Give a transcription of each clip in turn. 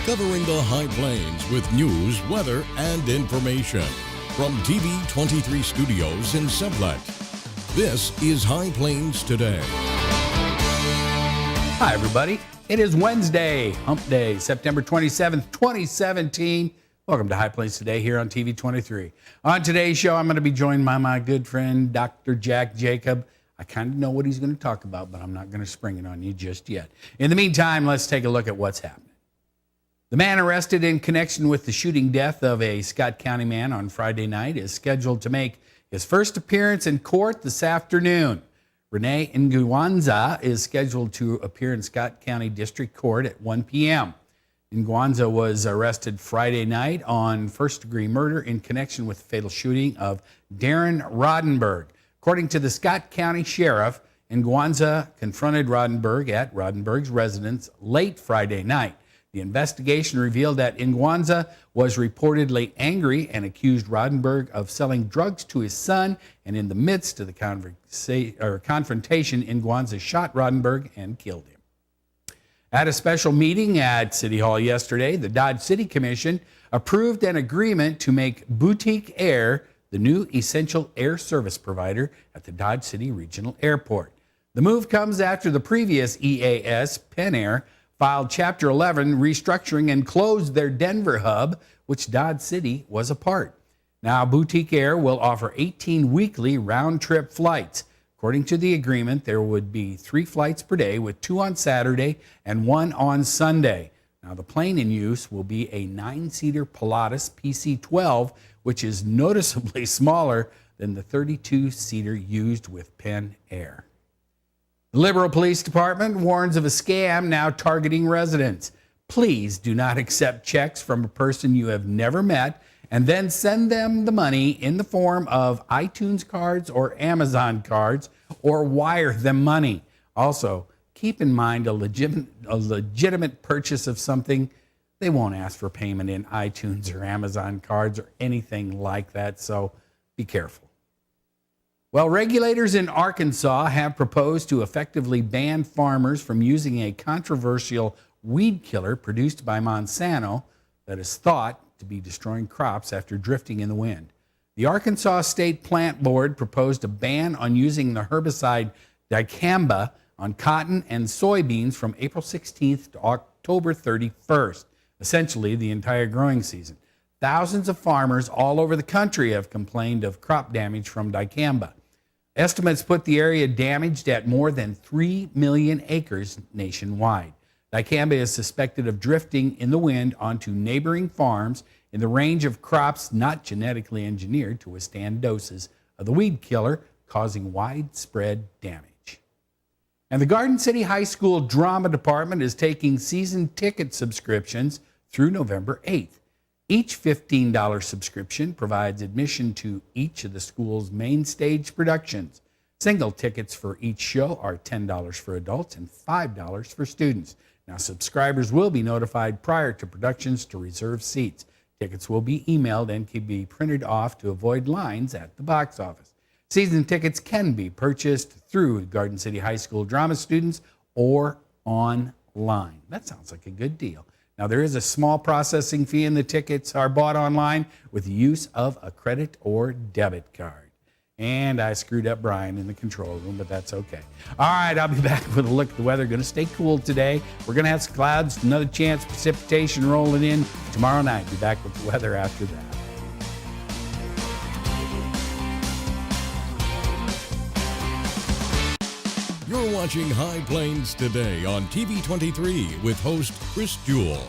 covering the High Plains with news, weather, and information. From TV 23 Studios in Sublette, this is High Plains Today. Hi, everybody. It is Wednesday, Hump Day, September 27th, 2017. Welcome to High Plains Today here on TV 23. On today's show, I'm going to be joined by my good friend, Dr. Jack Jacob. I kind of know what he's going to talk about, but I'm not going to spring it on you just yet. In the meantime, let's take a look at what's happening. The man arrested in connection with the shooting death of a Scott County man on Friday night is scheduled to make his first appearance in court this afternoon. Rene Nguanza is scheduled to appear in Scott County District Court at 1 p.m. Nguanza was arrested Friday night on first-degree murder in connection with the fatal shooting of Darren Rodenberg. According to the Scott County Sheriff, Nguanza confronted Rodenberg at Rodenberg's residence late Friday night. The investigation revealed that Nguanza was reportedly angry and accused Rodenberg of selling drugs to his son, and in the midst of the confrontation, Nguanza shot Rodenberg and killed him. At a special meeting at City Hall yesterday, the Dodge City Commission approved an agreement to make Boutique Air the new essential air service provider at the Dodge City Regional Airport. The move comes after the previous EAS, Penn Air, filed Chapter 11 restructuring and closed their Denver hub, which Dodge City was a part. Now, Boutique Air will offer 18 weekly round-trip flights. According to the agreement, there would be 3 flights per day, with 2 on Saturday and 1 on Sunday. Now, the plane in use will be a 9-seater Pilatus PC-12, which is noticeably smaller than the 32-seater used with Penn Air. The Liberal Police Department warns of a scam now targeting residents. Please do not accept checks from a person you have never met and then send them the money in the form of iTunes cards or Amazon cards, or wire them money. Also, keep in mind a legitimate purchase of something. They won't ask for payment in iTunes or Amazon cards or anything like that, so be careful. Well, regulators in Arkansas have proposed to effectively ban farmers from using a controversial weed killer produced by Monsanto that is thought to be destroying crops after drifting in the wind. The Arkansas State Plant Board proposed a ban on using the herbicide dicamba on cotton and soybeans from April 16th to October 31st, essentially the entire growing season. Thousands of farmers all over the country have complained of crop damage from dicamba. Estimates put the area damaged at more than 3 million acres nationwide. Dicamba is suspected of drifting in the wind onto neighboring farms in the range of crops not genetically engineered to withstand doses of the weed killer, causing widespread damage. And the Garden City High School Drama Department is taking season ticket subscriptions through November 8th. Each $15 subscription provides admission to each of the school's main stage productions. Single tickets for each show are $10 for adults and $5 for students. Now, subscribers will be notified prior to productions to reserve seats. Tickets will be emailed and can be printed off to avoid lines at the box office. Season tickets can be purchased through Garden City High School drama students or online. That sounds like a good deal. Now, there is a small processing fee, and the tickets are bought online with the use of a credit or debit card. And I screwed up Brian in the control room, but that's okay. All right, I'll be back with a look at the weather. Going to stay cool today. We're going to have some clouds, another chance of precipitation rolling in tomorrow night. Be back with the weather after that. You're watching High Plains Today on TV 23 with host Chris Jewell.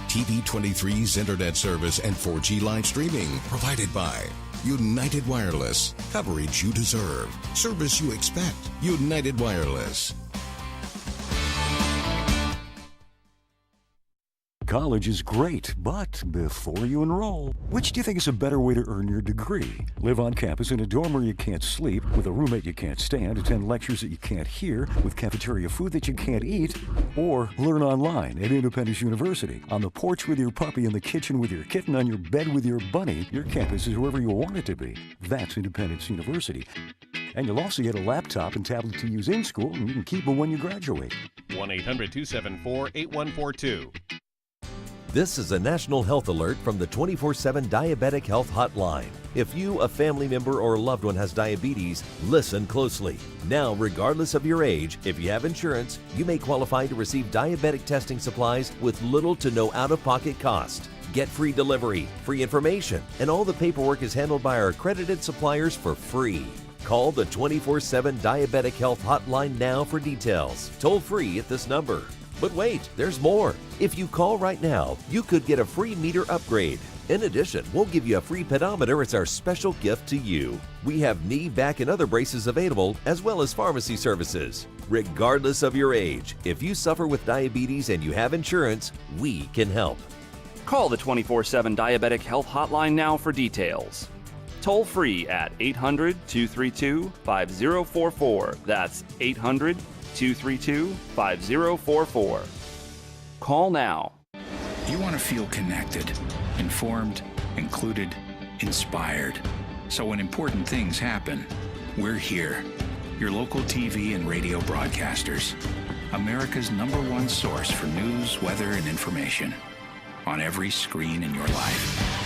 TV 23's internet service and 4G live streaming provided by United Wireless. Coverage you deserve. Service you expect. United Wireless. College is great, but before you enroll, which do you think is a better way to earn your degree? Live on campus in a dorm where you can't sleep, with a roommate you can't stand, attend lectures that you can't hear, with cafeteria food that you can't eat, or learn online at Independence University. On the porch with your puppy, in the kitchen with your kitten, on your bed with your bunny, your campus is wherever you want it to be. That's Independence University. And you'll also get a laptop and tablet to use in school, and you can keep them when you graduate. 1-800-274-8142. This is a national health alert from the 24/7 Diabetic Health Hotline. If you, a family member, or loved one has diabetes, listen closely. Now, regardless of your age, if you have insurance, you may qualify to receive diabetic testing supplies with little to no out-of-pocket cost. Get free delivery, free information, and all the paperwork is handled by our accredited suppliers for free. Call the 24/7 Diabetic Health Hotline now for details. Toll free at this number. But wait, there's more. If you call right now, you could get a free meter upgrade. In addition, we'll give you a free pedometer as our special gift to you. We have knee, back, and other braces available, as well as pharmacy services. Regardless of your age, if you suffer with diabetes and you have insurance, we can help. Call the 24/7 Diabetic Health Hotline now for details. Toll free at 800-232-5044. That's 800-232-5044. Call now. You want to feel connected, informed, included, inspired. So when important things happen, we're here. Your local TV and radio broadcasters. America's #1 source for news, weather, and information. On every screen in your life.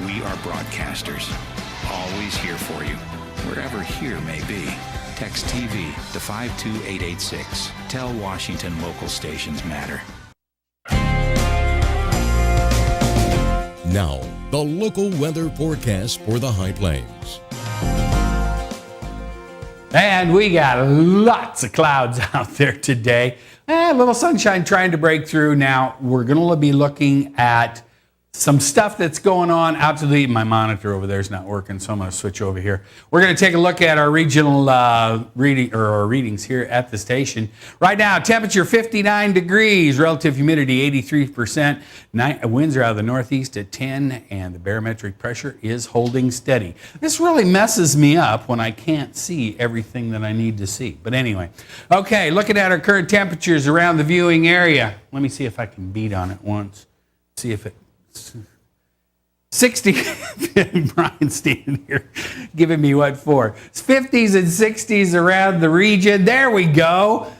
We are broadcasters. Always here for you, wherever here may be. Text TV to 52886. Tell Washington local stations matter. Now, the local weather forecast for the High Plains. And we got lots of clouds out there today. A little sunshine trying to break through. Now, we're going to be looking at some stuff that's going on out to the, my monitor over there is not working, so I'm going to switch over here. We're going to take a look at our regional readings here at the station. Right now, temperature 59 degrees, relative humidity 83%, winds are out of the northeast at 10, and the barometric pressure is holding steady. This really messes me up when I can't see everything that I need to see. But anyway, okay, looking at our current temperatures around the viewing area. Let me see if I can beat on it once. See if it 60, Brian standing here giving me what for? It's 50s and 60s around the region. There we go.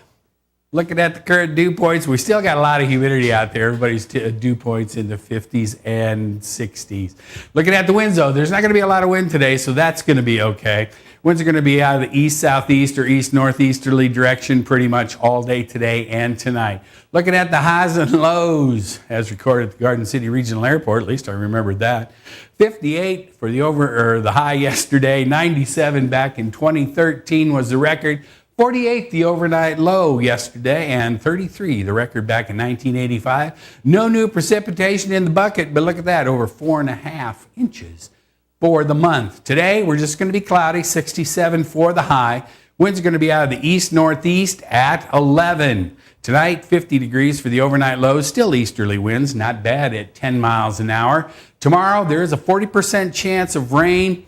Looking at the current dew points, we still got a lot of humidity out there. Everybody's dew points in the 50s and 60s. Looking at the winds, though, there's not going to be a lot of wind today, so that's going to be okay. Winds are going to be out of the east-southeast or east-northeasterly direction pretty much all day today and tonight. Looking at the highs and lows as recorded at the Garden City Regional Airport, at least I remembered that. 58 for the high yesterday, 97 back in 2013 was the record. 48 the overnight low yesterday, and 33 the record back in 1985. No new precipitation in the bucket, but look at that, over 4.5 inches for the month. Today, we're just going to be cloudy, 67 for the high. Winds are going to be out of the east-northeast at 11. Tonight, 50 degrees for the overnight lows, still easterly winds, not bad at 10 miles an hour. Tomorrow, there is a 40% chance of rain.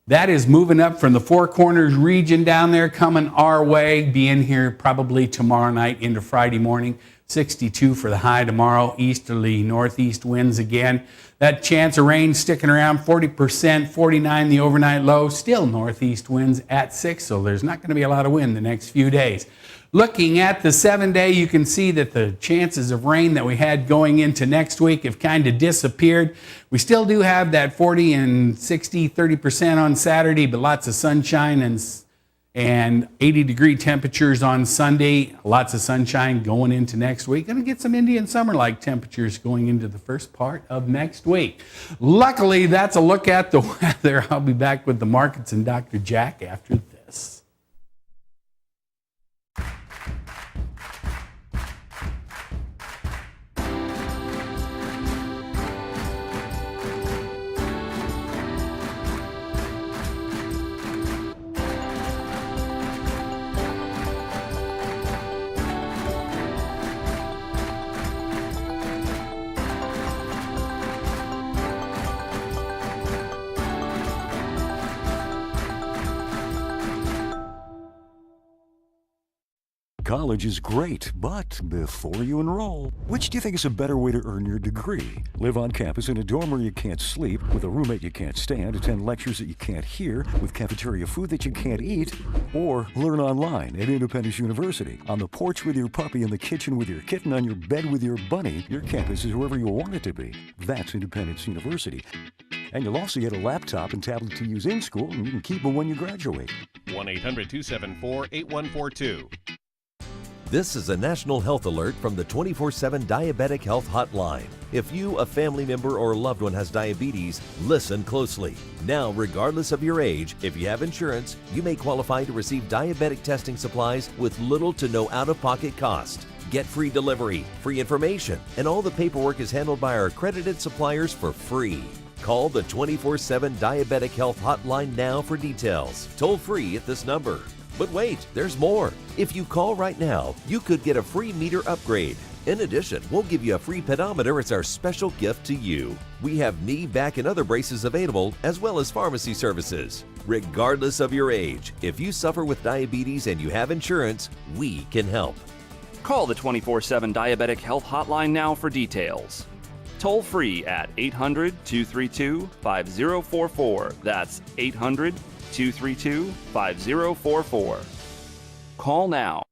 That is moving up from the Four Corners region down there, coming our way, being here probably tomorrow night into Friday morning. 62 for the high tomorrow, easterly northeast winds again. That chance of rain sticking around 40%, 49 the overnight low, still northeast winds at 6, so there's not going to be a lot of wind the next few days. Looking at the 7-day, you can see that the chances of rain that we had going into next week have kind of disappeared. We still do have that 40 and 60, 30% on Saturday, but lots of sunshine and 80-degree temperatures on Sunday. Lots of sunshine going into next week. Going to get some Indian summer-like temperatures going into the first part of next week. Luckily, that's a look at the weather. I'll be back with the markets and Dr. Jack after this. college is great, but before you enroll, which do you think is a better way to earn your degree? Live on campus in a dorm where you can't sleep, with a roommate you can't stand, attend lectures that you can't hear, with cafeteria food that you can't eat, or learn online at Independence University. On the porch with your puppy, in the kitchen with your kitten, on your bed with your bunny, your campus is wherever you want it to be. That's Independence University. And you'll also get a laptop and tablet to use in school, and you can keep them when you graduate. 1-800-274-8142. This is a national health alert from the 24/7 Diabetic Health Hotline. If you, a family member, or loved one has diabetes, listen closely. Now, regardless of your age, if you have insurance, you may qualify to receive diabetic testing supplies with little to no out-of-pocket cost. Get free delivery, free information, and all the paperwork is handled by our accredited suppliers for free. Call the 24/7 Diabetic Health Hotline now for details. Toll free at this number. But wait, there's more. If you call right now, you could get a free meter upgrade. In addition, we'll give you a free pedometer as our special gift to you. We have knee, back, and other braces available, as well as pharmacy services. Regardless of your age, if you suffer with diabetes and you have insurance, we can help. Call the 24/7 Diabetic Health Hotline now for details. Toll free at 800-232-5044. That's 800-232-5044. Call now.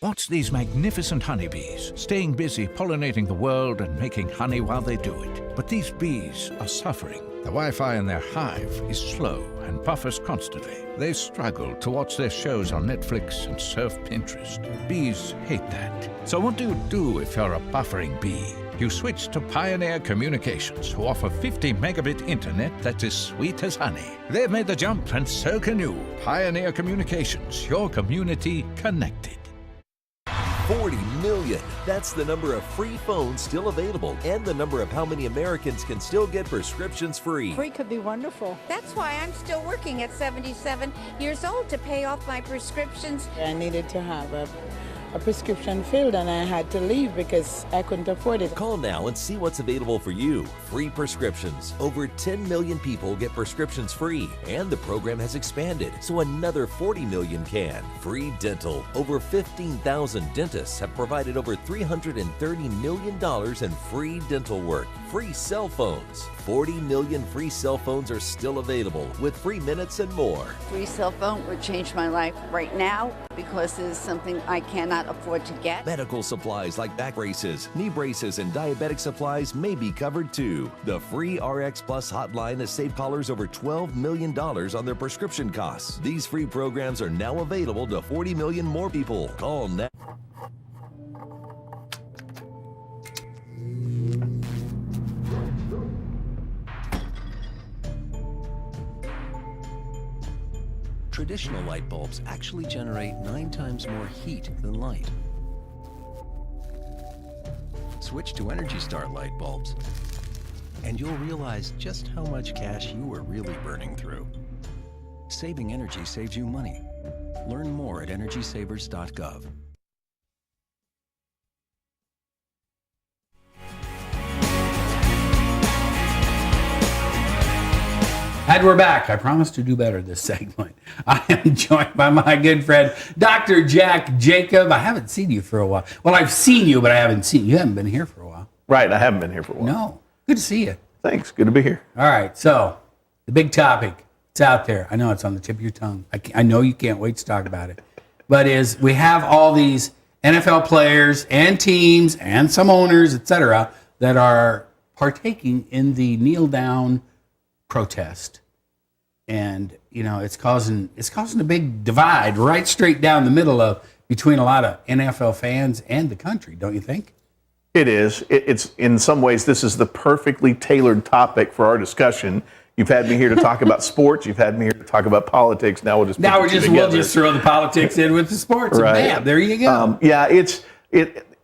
Watch these magnificent honeybees, staying busy pollinating the world and making honey while they do it. But these bees are suffering. The Wi-Fi in their hive is slow and buffers constantly. They struggle to watch their shows on Netflix and surf Pinterest. Bees hate that. So what do you do if you're a buffering bee? You switch to Pioneer Communications, who offer 50 megabit internet that's as sweet as honey. They've made the jump, and so can you. Pioneer Communications, your community connected. 40 million. That's the number of free phones still available and the number of how many Americans can still get prescriptions free. Free could be wonderful. That's why I'm still working at 77 years old to pay off my prescriptions. I needed to have a prescription filled, and I had to leave because I couldn't afford it. Call now and see what's available for you. Free prescriptions. Over 10 million people get prescriptions free, and the program has expanded, so another 40 million can. Free dental. Over 15,000 dentists have provided over $330 million in free dental work. Free cell phones. 40 million free cell phones are still available with free minutes and more. Free cell phone would change my life right now because it is something I cannot afford to get. Medical supplies like back braces, knee braces, and diabetic supplies may be covered too. The free RX Plus hotline has saved callers over $12 million on their prescription costs. These free programs are now available to 40 million more people. Call now. Traditional light bulbs actually generate 9 times more heat than light. Switch to Energy Star light bulbs, and you'll realize just how much cash you are really burning through. Saving energy saves you money. Learn more at EnergySavers.gov. And we're back. I promise to do better this segment. I am joined by my good friend, Dr. Jack Jacob. I haven't seen you for a while. Well, I've seen you, but I haven't seen you. You haven't been here for a while. Right, I haven't been here for a while. No. Good to see you. Thanks. Good to be here. All right. So, the big topic. It's out there. I know it's on the tip of your tongue. I know you can't wait to talk about it. but is we have all these NFL players and teams and some owners, et cetera, that are partaking in the kneel down protest. And, you know, it's causing a big divide right straight down the middle between a lot of NFL fans and the country, don't you think? It is. It's in some ways, this is the perfectly tailored topic for our discussion. You've had me here to talk about sports. You've had me here to talk about politics. Now we'll just we'll just throw the politics in with the sports. Right. And bam, there you go.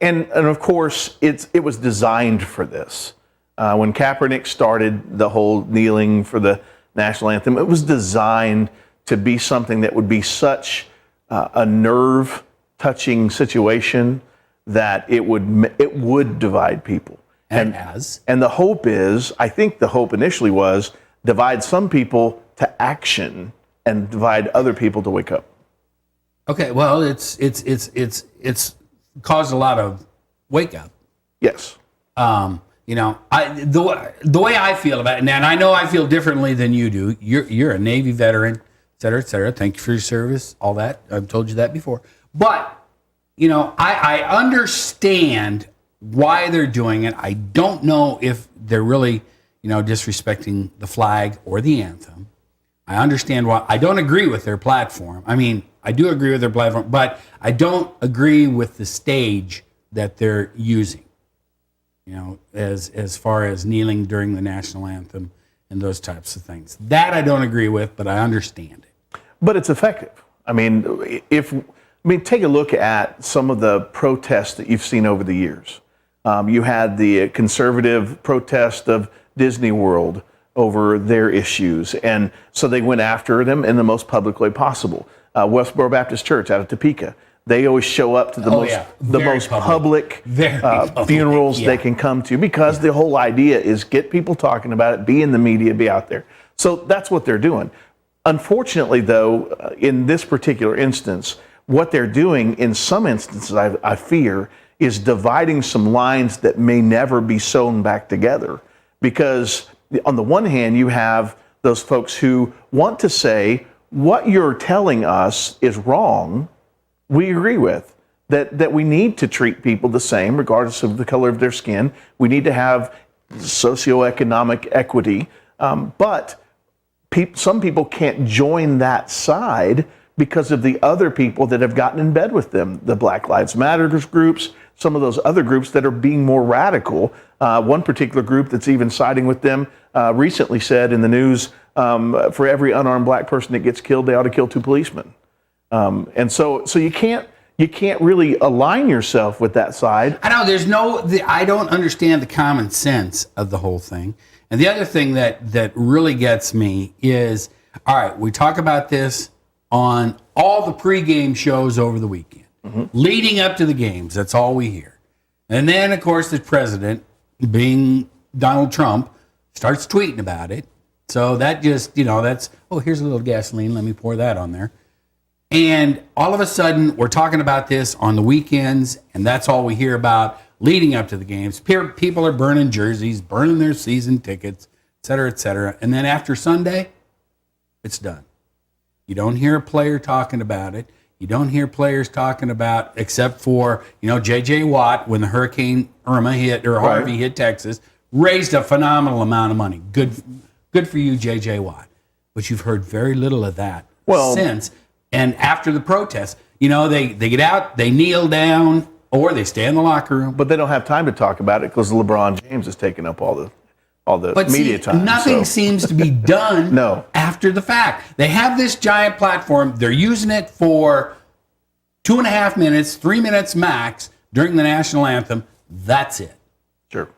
And of course it was designed for this. When Kaepernick started the whole kneeling for the national anthem, it was designed to be something that would be such a nerve-touching situation that it would divide people. And the hope is, I think the hope initially was, divide some people to action and divide other people to wake up. Okay, well, it's caused a lot of wake up. Yes. You know, the way I feel about it, and I know I feel differently than you do. You're a Navy veteran, et cetera, et cetera. Thank you for your service, all that. I've told you that before. But, you know, I understand why they're doing it. I don't know if they're really, you know, disrespecting the flag or the anthem. I understand why. I don't agree with their platform. I mean, I do agree with their platform, but I don't agree with the stage that they're using, you know, as far as kneeling during the national anthem and those types of things. That I don't agree with, but I understand it. But it's effective. I mean, take a look at some of the protests that you've seen over the years. You had the conservative protest of Disney World over their issues, and so they went after them in the most public way possible. Westboro Baptist Church out of Topeka, they always show up to the most public funerals they can come to, because the whole idea is get people talking about it, be in the media, be out there. So that's what they're doing. Unfortunately, though, in this particular instance, what they're doing in some instances, I fear, is dividing some lines that may never be sewn back together. Because on the one hand, you have those folks who want to say, what you're telling us is wrong. We agree with that we need to treat people the same regardless of the color of their skin. We need to have socioeconomic equity. But some people can't join that side because of the other people that have gotten in bed with them, the Black Lives Matter groups, some of those other groups that are being more radical. One particular group that's even siding with them recently said in the news, for every unarmed black person that gets killed, they ought to kill 2 policemen. And so you can't really align yourself with that side. I know I don't understand the common sense of the whole thing. And the other thing that really gets me is, all right, we talk about this on all the pregame shows over the weekend, leading up to the games. That's all we hear. And then, of course, the president, being Donald Trump, starts tweeting about it. So that just, that's, here's a little gasoline. Let me pour that on there. And all of a sudden, we're talking about this on the weekends, and that's all we hear about leading up to the games. People are burning jerseys, burning their season tickets, et cetera, et cetera. And then after Sunday, it's done. You don't hear a player talking about it. You don't hear players talking about, except for, J.J. Watt, when the Hurricane Irma hit, or Harvey hit Texas, raised a phenomenal amount of money. Good for you, J.J. Watt. But you've heard very little of that since. And after the protest, they get out, they kneel down, or they stay in the locker room. But they don't have time to talk about it because LeBron James is taking up all the media time. Nothing seems to be done after the fact. They have this giant platform. They're using it for 2.5 minutes, 3 minutes max during the national anthem. That's it. Sure.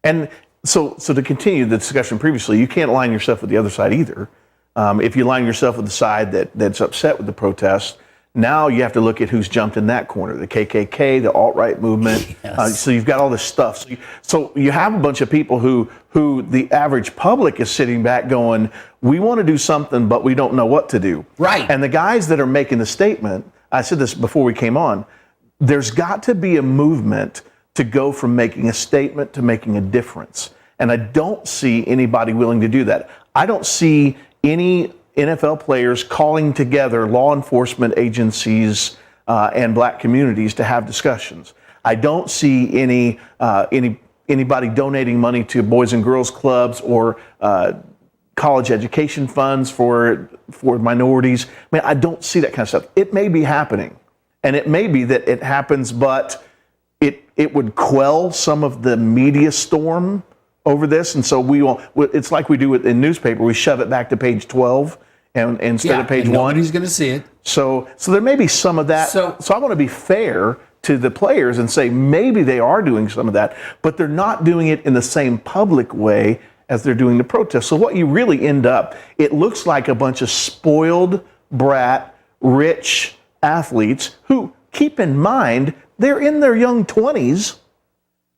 And so to continue the discussion previously, you can't align yourself with the other side either. If you align yourself with the side that's upset with the protest, now you have to look at who's jumped in that corner, the KKK, the alt-right movement. Yes. So you've got all this stuff. So you have a bunch of people who the average public is sitting back going, we want to do something, but we don't know what to do. Right. And the guys that are making the statement, I said this before we came on, there's got to be a movement to go from making a statement to making a difference. And I don't see anybody willing to do that. I don't see any NFL players calling together law enforcement agencies and black communities to have discussions. I don't see anybody donating money to Boys and Girls Clubs or college education funds for minorities. I mean, I don't see that kind of stuff. It may be happening, and it may be that it happens, but it would quell some of the media storm over this, and so we will. It's like we do it in newspaper. We shove it back to page 12 and instead of page 1. Nobody's going to see it. So there may be some of that. So I want to be fair to the players and say maybe they are doing some of that, but they're not doing it in the same public way as they're doing the protest. So what you really end up, it looks like a bunch of spoiled brat, rich athletes who, keep in mind, they're in their young 20s.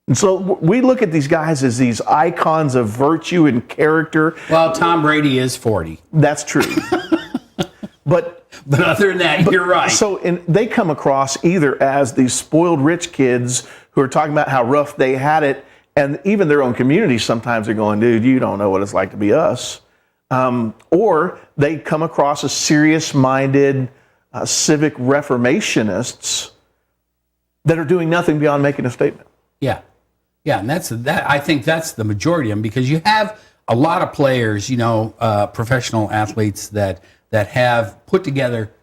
And so we look at these guys as these icons of virtue and character. Well, Tom Brady is 40. That's true. But other than that, you're right. So they come across either as these spoiled rich kids who are talking about how rough they had it, and even their own community sometimes are going, dude, you don't know what it's like to be us. Or they come across as serious-minded civic reformationists that are doing nothing beyond making a statement. Yeah. Yeah, and I think that's the majority of them, because you have a lot of players, professional athletes that have put together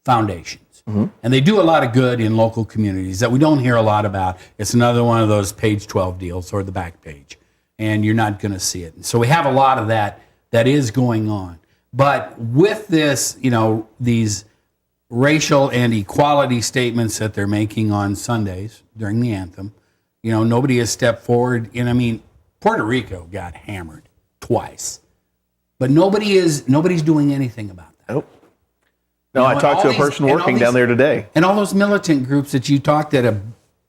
foundations. Mm-hmm. And they do a lot of good in local communities that we don't hear a lot about. It's another one of those page 12 deals or the back page, and you're not going to see it. So we have a lot of that is going on. But with this, these racial and equality statements that they're making on Sundays during the anthem, nobody has stepped forward. And Puerto Rico got hammered twice, but nobody's doing anything about that. Nope. No, I talked to a person working down there today. And all those militant groups that you talked that have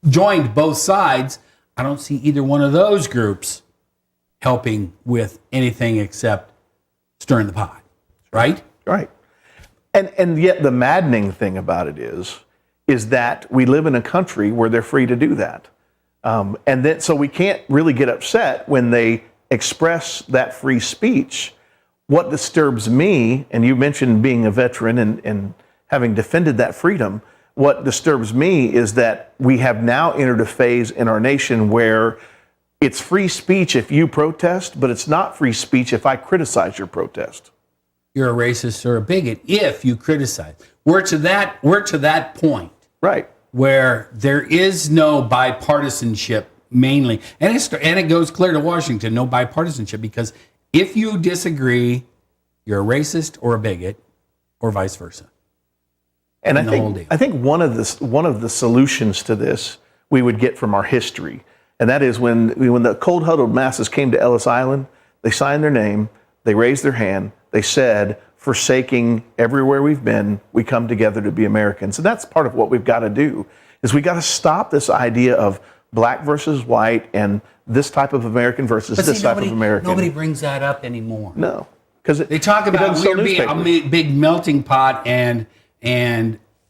joined both sides, I don't see either one of those groups helping with anything except stirring the pot, right? Right. And yet the maddening thing about it is that we live in a country where they're free to do that. So we can't really get upset when they express that free speech. What disturbs me, and you mentioned being a veteran and having defended that freedom, what disturbs me is that we have now entered a phase in our nation where it's free speech if you protest, but it's not free speech if I criticize your protest. You're a racist or a bigot if you criticize. We're to that point. Right. Where there is no bipartisanship mainly. And it goes clear to Washington, no bipartisanship, because if you disagree, you're a racist or a bigot, or vice versa. And I think one of the solutions to this we would get from our history, and that is when the cold huddled masses came to Ellis Island, they signed their name, they raised their hand, they said, forsaking everywhere we've been, we come together to be Americans. And that's part of what we've got to do, is we got to stop this idea of black versus white and this type of American versus this type of American. Nobody brings that up anymore. No. Because they talk about we're being a big melting pot and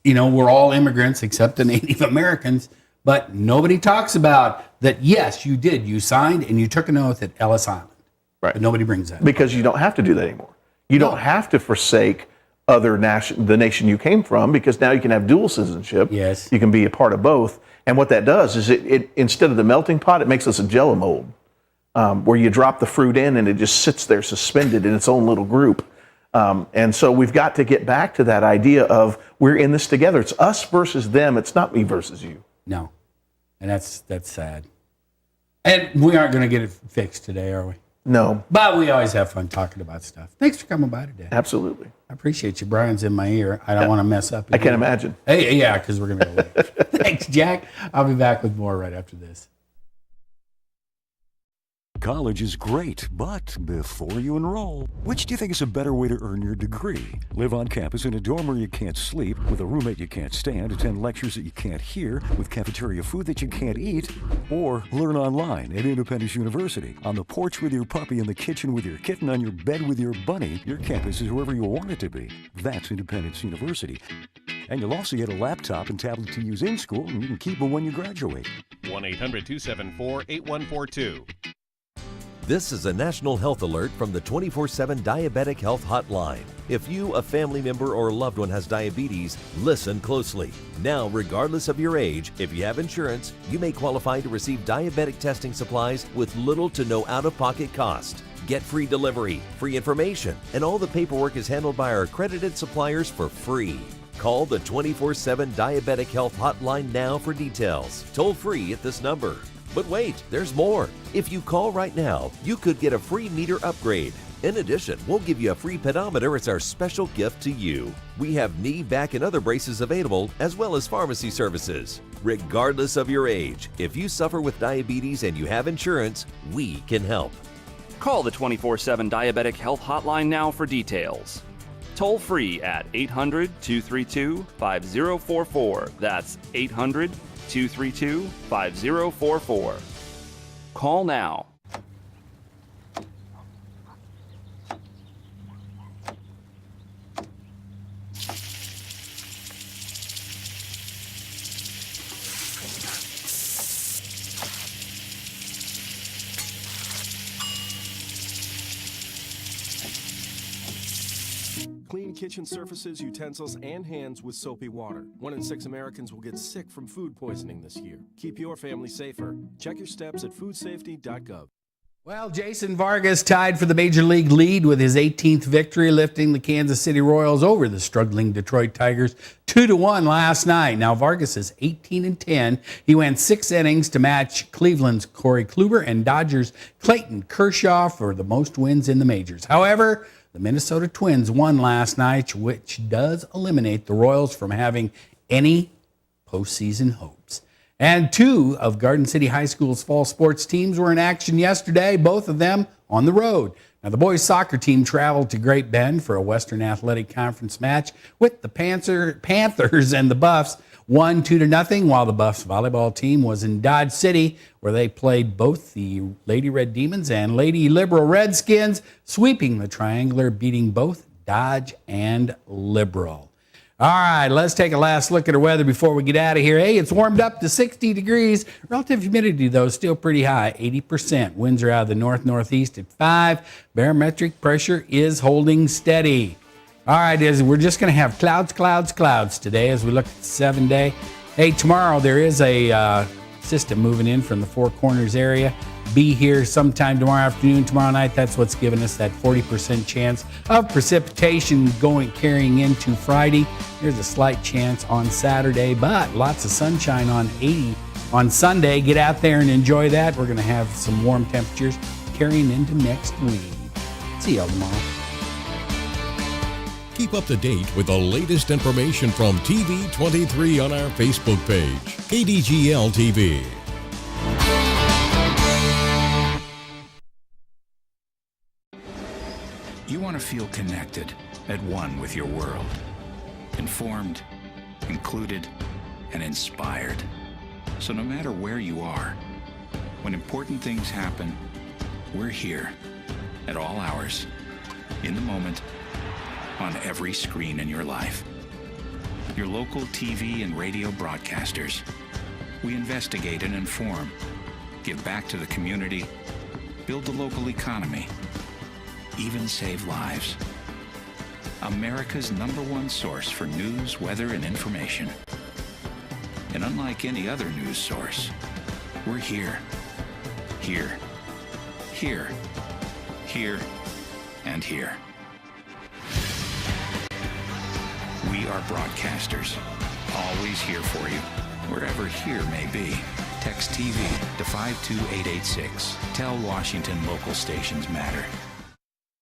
we're all immigrants except the Native Americans, but nobody talks about that, yes, you did. You signed and you took an oath at Ellis Island. Right. But nobody brings that up. Because you don't have to do that anymore. You don't have to forsake the nation you came from, because now you can have dual citizenship. Yes. You can be a part of both. And what that does is it instead of the melting pot, it makes us a Jell-O mold, where you drop the fruit in and it just sits there suspended in its own little group. And so we've got to get back to that idea of we're in this together. It's us versus them. It's not me versus you. No. And that's sad. And we aren't going to get it fixed today, are we? No. But we always have fun talking about stuff. Thanks for coming by today. Absolutely. I appreciate you. Brian's in my ear. I don't want to mess up. I can't imagine. Hey, yeah, because we're going to go late. Thanks, Jack. I'll be back with more right after this. College is great, but before you enroll, which do you think is a better way to earn your degree? Live on campus in a dorm where you can't sleep, with a roommate you can't stand, attend lectures that you can't hear, with cafeteria food that you can't eat, or learn online at Independence University. On the porch with your puppy, in the kitchen with your kitten, on your bed with your bunny, your campus is wherever you want it to be. That's Independence University. And you'll also get a laptop and tablet to use in school, and you can keep them when you graduate. 1-800-274-8142. This is a national health alert from the 24/7 Diabetic Health Hotline. If you, a family member, or loved one has diabetes, listen closely. Now, regardless of your age, if you have insurance, you may qualify to receive diabetic testing supplies with little to no out-of-pocket cost. Get free delivery, free information, and all the paperwork is handled by our accredited suppliers for free. Call the 24/7 Diabetic Health Hotline now for details. Toll free at this number. But wait, there's more. If you call right now, you could get a free meter upgrade. In addition, we'll give you a free pedometer as our special gift to you. We have knee, back, and other braces available, as well as pharmacy services. Regardless of your age, if you suffer with diabetes and you have insurance, we can help. Call the 24/7 Diabetic Health Hotline now for details. Toll free at 800-232-5044. That's 800-232-5044. Call now. Clean kitchen surfaces, utensils, and hands with soapy water. 1 in 6 Americans will get sick from food poisoning this year. Keep your family safer. Check your steps at foodsafety.gov. Well, Jason Vargas tied for the Major League lead with his 18th victory, lifting the Kansas City Royals over the struggling Detroit Tigers 2-1 last night. Now, Vargas is 18-10. He went 6 innings to match Cleveland's Corey Kluber and Dodgers' Clayton Kershaw for the most wins in the majors. However, the Minnesota Twins won last night, which does eliminate the Royals from having any postseason hopes. And 2 of Garden City High School's fall sports teams were in action yesterday, both of them on the road. Now, the boys soccer team traveled to Great Bend for a Western Athletic Conference match with the Panthers and the Buffs, won 2-0, while the Buffs volleyball team was in Dodge City, where they played both the Lady Red Demons and Lady Liberal Redskins, sweeping the triangular, beating both Dodge and Liberal. All right, let's take a last look at our weather before we get out of here. Hey, it's warmed up to 60 degrees. Relative humidity, though, still pretty high, 80%. Winds are out of the north-northeast at 5. Barometric pressure is holding steady. All right, we're just going to have clouds today as we look at the 7-day. Hey, tomorrow there is a system moving in from the Four Corners area. Be here sometime tomorrow afternoon, tomorrow night. That's what's giving us that 40% chance of precipitation carrying into Friday. There's a slight chance on Saturday, but lots of sunshine on 80 on Sunday. Get out there and enjoy that. We're going to have some warm temperatures carrying into next week. See y'all tomorrow. Keep up to date with the latest information from TV23 on our Facebook page, KDGL TV. You want to feel connected, at one with your world. Informed, included, and inspired. So no matter where you are, when important things happen, we're here at all hours, in the moment, on every screen in your life. Your local TV and radio broadcasters. We investigate and inform, give back to the community, build the local economy, even save lives. America's #1 source for news, weather, and information. And unlike any other news source, we're here, here, here, here, and here. We are broadcasters, always here for you, wherever here may be. Text TV to 52886. Tell Washington local stations matter.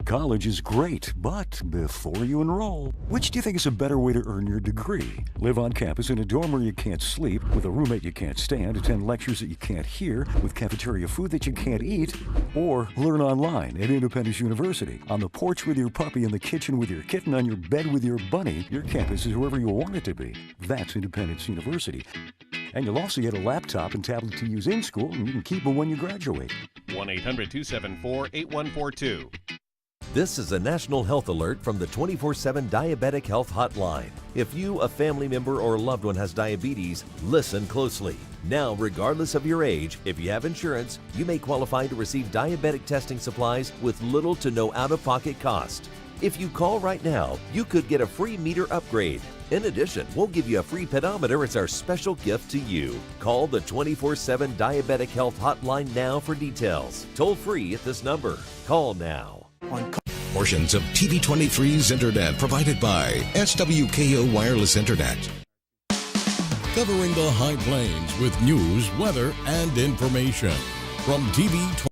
College is great, but before you enroll, which do you think is a better way to earn your degree? Live on campus in a dorm where you can't sleep, with a roommate you can't stand, attend lectures that you can't hear, with cafeteria food that you can't eat, or learn online at Independence University. On the porch with your puppy, in the kitchen with your kitten, on your bed with your bunny, your campus is wherever you want it to be. That's Independence University. And you'll also get a laptop and tablet to use in school, and you can keep them when you graduate. 1-800-274-8142. This is a national health alert from the 24/7 Diabetic Health Hotline. If you, a family member, or loved one has diabetes, listen closely. Now, regardless of your age, if you have insurance, you may qualify to receive diabetic testing supplies with little to no out-of-pocket cost. If you call right now, you could get a free meter upgrade. In addition, we'll give you a free pedometer as our special gift to you. Call the 24/7 Diabetic Health Hotline now for details. Toll free at this number. Call now. Portions of TV23's internet provided by SWKO Wireless Internet. Covering the High Plains with news, weather, and information. From TV